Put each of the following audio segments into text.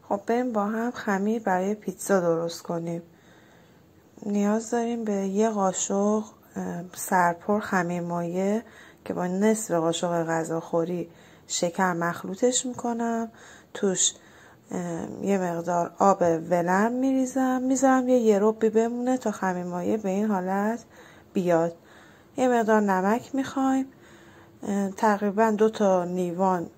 خب بریم با هم خمیر برای پیتزا درست کنیم. نیاز داریم به یه قاشق سرپر خمیر مایه که با نصف قاشق غذاخوری شکر مخلوطش میکنم. توش یه مقدار آب ولرم میذارم یه ربی بمونه تا خمیر مایه به این حالت بیاد. یه مقدار نمک میخوایم، تقریبا 2 لیوان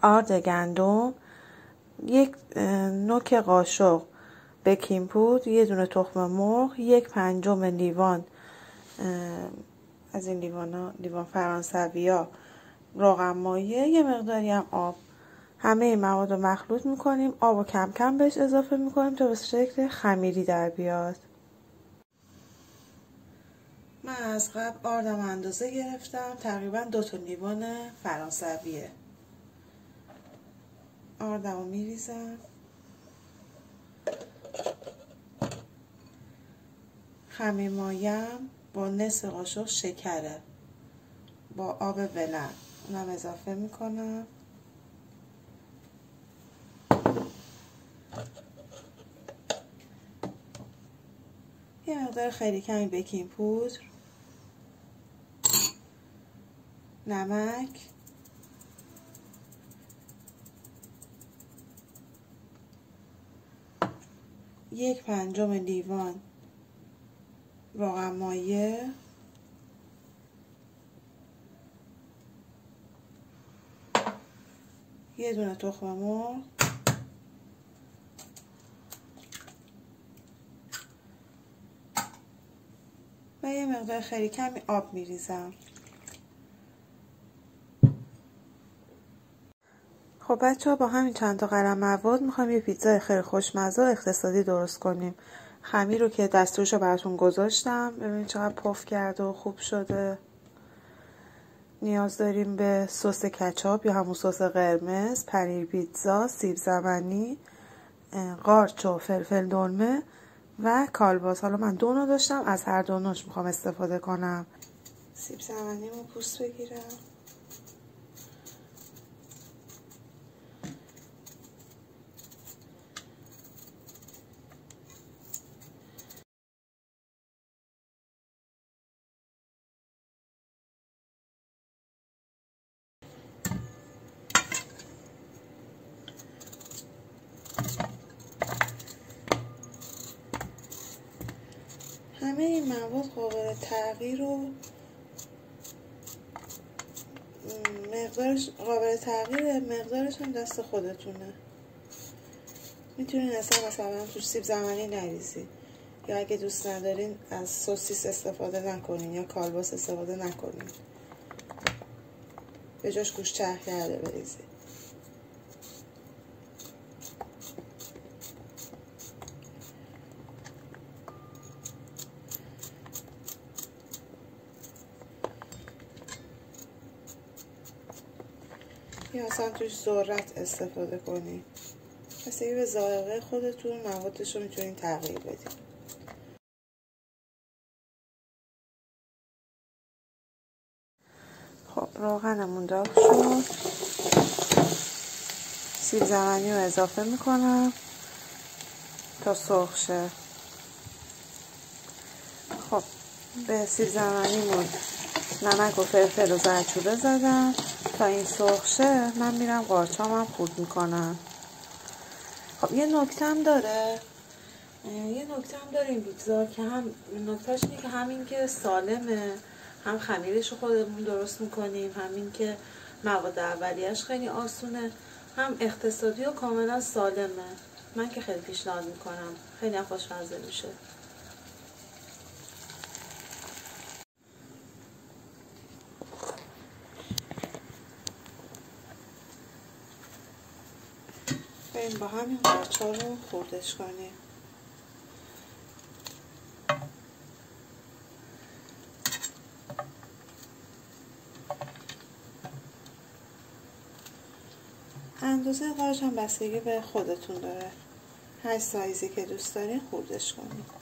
آرد گندم، 1 نوک قاشق بیکینگ پودر، 1 دونه تخم مرغ، 1/5 لیوان از این لیوان فرانسویا روغن مایه، یه مقداری هم آب. همه این مواد رو مخلوط میکنیم. آب رو کم کم بهش اضافه میکنیم تا به شکل خمیری در بیاد. من از قبل آردم اندازه گرفتم، تقریبا 2 لیوان فرانسویه. آردم رو میریزم، خمیر مایم با نصف قاشق شکره با آب ولرم اونم اضافه میکنم. یه مقدار خیلی کمی بیکینگ پودر، نمک، یک پنجم لیوان روغن مایه، یه دونه تخم مرغ، و یه مقدار خیلی کمی آب میریزم. خب بچه ها، با همین چند تا قلم مواد میخوایم یه پیتزا خیلی خوشمزه و اقتصادی درست کنیم. خمیر رو که دستورش رو براتون گذاشتم، ببینید چقدر پف کرده و خوب شده. نیاز داریم به سس کچاپ یا همون سس قرمز، پنیر پیتزا، سیب زمینی، قارچ و فلفل دلمه و کالباس. حالا من 2 داشتم، از هر 2 میخوام استفاده کنم. سیب زمینیمو پوست بگیرم. همه این مواد قابل تغییر و مقدارش هم دست خودتونه. میتونین مثلا توش سیب زمینی نریزید، یا اگه دوست ندارین از سوسیس استفاده نکنین یا کالباس استفاده نکنین، به جاش گوشت چرخ کرده بریزید. یا مثلا توش ذرت استفاده کنین. بستگی به ذائقه خودتون موادش رو میتونین تغییر بدین. خب روغنمون داغ شد، سیب زمینی رو اضافه میکنم تا سرخ شه. خب به سیب زمینیمون نمک و فلفل و زردچوبه زدم. تا این سرخ شه من میرم قارچامم خورد میکنم. خب یه نکته هم داره این پیتزا که هم نکتهش اینه که همین که سالمه، هم خمیرش رو خودمون درست میکنیم، همین که مواد اولیه‌اش خیلی آسونه، هم اقتصادی و کاملا سالمه. من که خیلی پیشنهاد میکنم، خیلی هم خوشمزه میشه. بریم با همین قارچا رو خوردش کنیم. اندازه قارچ هم بستگی به خودتون داره، هر سایزی که دوست دارین خوردش کنید.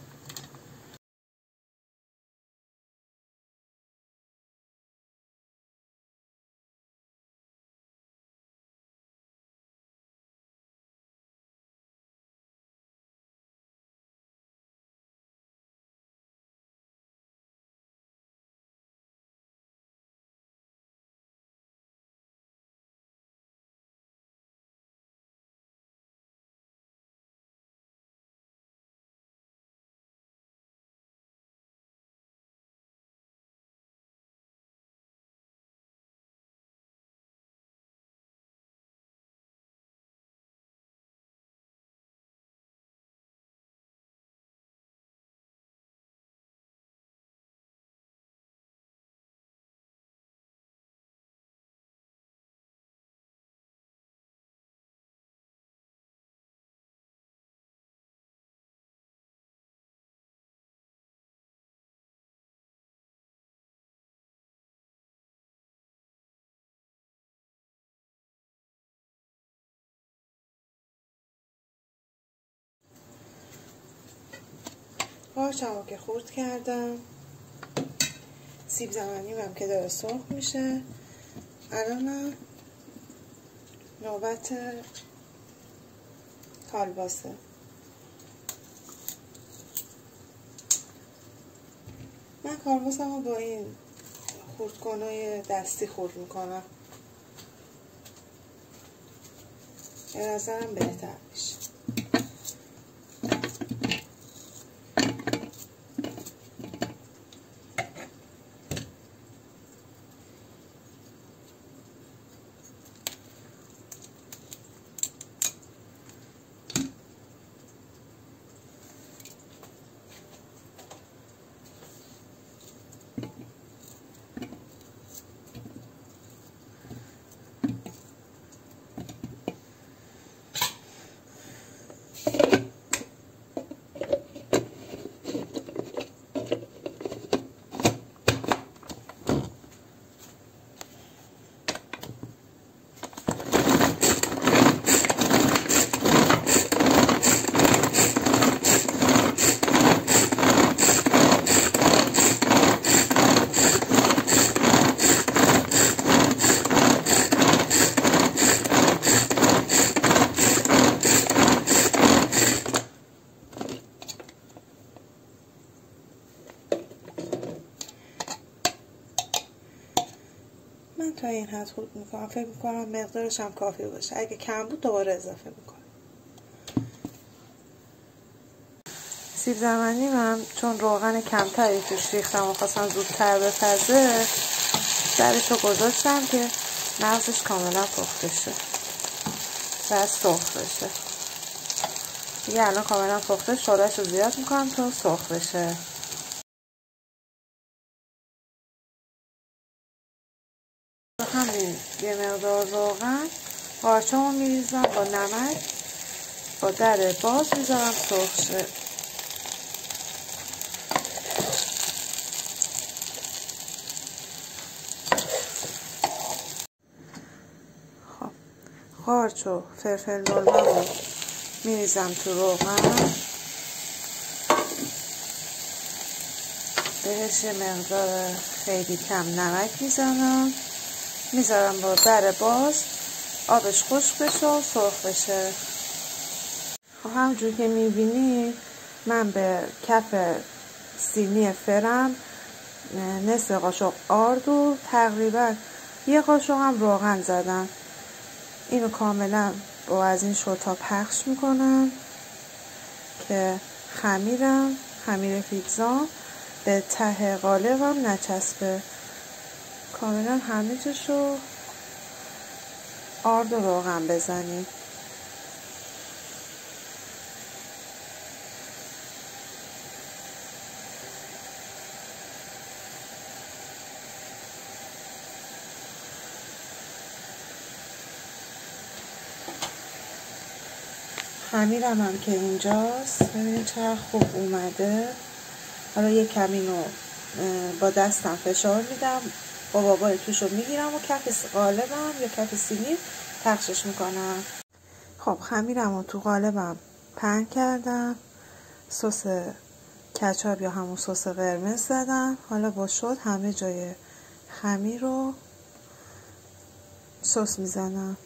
قارچمو که خورد کردم، سیب زمینیم هم که داره سرخ میشه. الان نوبت کالباسه. من کالباسمو با این خردکنای دستی خورد میکنم، به نظرم بهتر میشه. من تا این حد خورد میکنم، فکر میکنم مقدارش هم کافی باشه. اگه کم بود دوباره اضافه میکنم. سیب زمینی من چون روغن کمتری توش ریختم و خواستم زودتر بپزه، درشو گذاشتم که مغزش کاملا پخته شه و سرخ بشه. دیگه الان کاملا پخته، شعله‌شو زیاد میکنم تا سرخ بشه. همین یه مقدار روغن قارچمو میریزم با نمک، با در باز میذارم سرخ شه. خب قارچ و فلفل دلمه‌مو میریزم تو روغن، بهش یه مقدار خیلی کم نمک میذارم با در باز، آبش خشک بشه و سرخ بشه. خب همونجور که میبینید من به کف سینی فرم نصف قاشق آرد و تقریبا یه قاشق هم روغن زدم. اینو کاملا با از این شوتا پخش میکنم که خمیر پیتزا به ته قالبم نچسبه. کاملا همه جاشو آرد و روغن بزنیم. خمیرم هم که اینجاست، ببینید چقدر خوب اومده. حالا یه کمی رو با دستم فشار میدم، با بابای توشو میگیرم و کف قالبم یا کف سینی پخشش میکنم. خب خمیرم رو تو قالبم پهن کردم، سس کچاپ یا همون سس قرمز زدم. حالا با شد همه جای خمیر رو سس میزنم.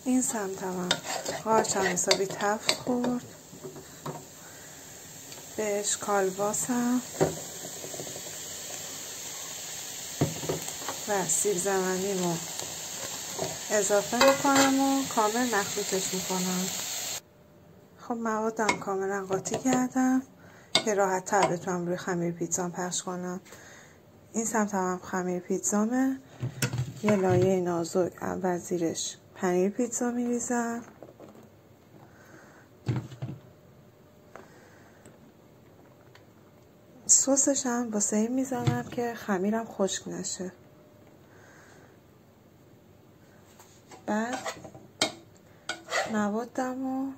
این سمتم قارچم حسابی تفت خورد، بهش کالباسم و سیب زمینیمو اضافه میکنم و کامل مخلوطش میکنم. خب موادم کاملا قاطی کردم که راحت تر بتونم روی خمیر پیتزام پخش کنم. این سمت هم خمیر پیتزامه، یه لایه نازک اول زیرش پنیر پیتزا میریزم، سسش هم واسه این میزنم که خمیرم خشک نشه. بعد موادم رو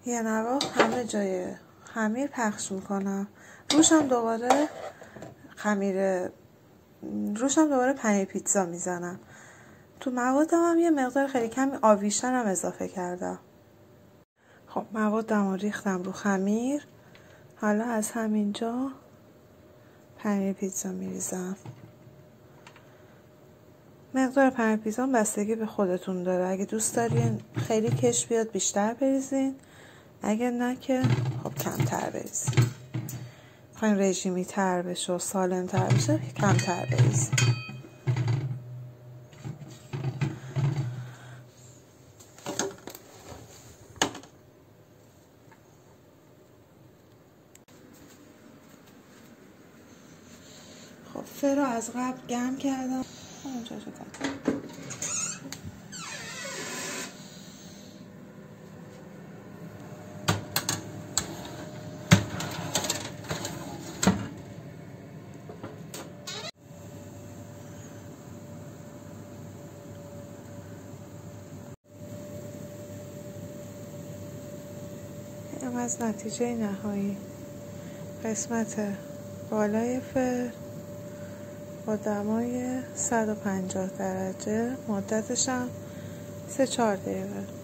یه نواخت همه جای خمیر پخش میکنم. روشم دوباره پنیر پیتزا میزنم. تو موادم هم یه مقدار خیلی کمی آویشن هم اضافه کردم. خب موادم رو ریختم رو خمیر. حالا از همینجا پنیر پیتزا میریزم. مقدار پنیر پیتزا بستگی به خودتون داره. اگه دوست دارین خیلی کش بیاد بیشتر بریزین، اگه نه که خب کمتر بریزین. میخواین رژیمی تر بشه و سالم تر بشه کمتر بریزین. خب فر رو از قبل گرم کردم. اینم از نتیجه نهایی. قسمت بالای فر با دمای 150 درجه، مدتش هم 3-4 دقیقه.